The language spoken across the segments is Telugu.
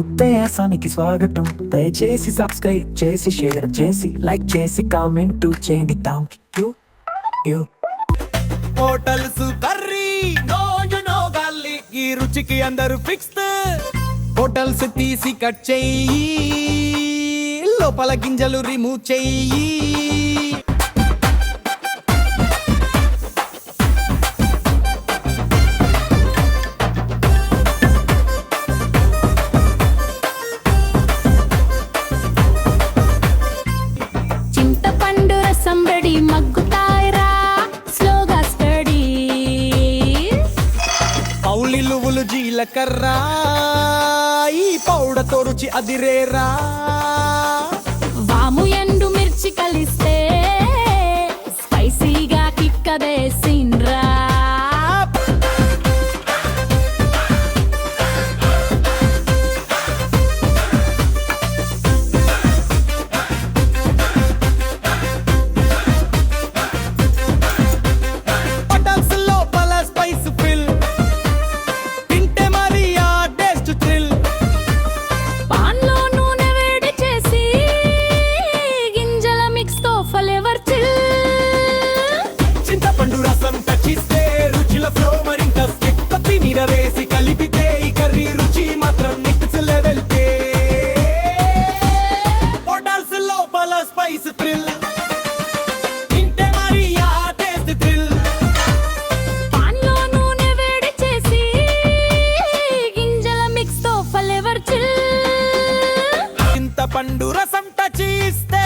ఉత్తయాసానికి స్వాగతం. దయచేసి సబ్స్క్రైబ్ చేసి షేర్ చేసి లైక్ చేసి కామెంట్ చేయండి. Thank you. Hotels curry no garlic, ఈ రుచికి అందరూ ఫిక్స్డ్. హోటల్స్ తీసి కట్ చెయ్యి, లోపల గింజలు రిమూవ్ చెయ్యి. చింతపండు రసం రెడీ, మగ్గుతాయిరా స్లోగా స్టడీ. పౌలిలువులు జీలకర్ర, ఈ పౌడర్తో రుచి అదిరేరా. వాము ఎండు మిర్చి కలిస్తే స్పైసీగా కిక్కదే సీన్రా. హోటల్స్ లోపల స్పైస్ ఫిల్, తింటే మరి ఆ టేస్ట్ థ్రిల్. పాన్లో నూనె వేడి చేసి గింజల మిక్స్ తో ఫ్లేవర్ చిల్. చింతపండు రసం టచిస్తే రుచుల ఫ్లో మరింత స్టిక్. కొత్తిమీర వేసి కలిపితే ఈ కర్రీ రుచి మాత్రం నెక్స్ట్ లెవెల్ కే. హోటల్స్ లోపల స్పైస్ థ్రిల్, తింటే మరి ఆ టేస్ట్ థ్రిల్. పాన్లో నూనె వేడి చేసి గింజల మిక్స్ తో ఫ్లేవర్ చిల్. చింతపండు రసం టచిస్తే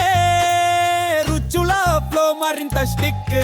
రుచుల ఫ్లో మరింత స్టిక్.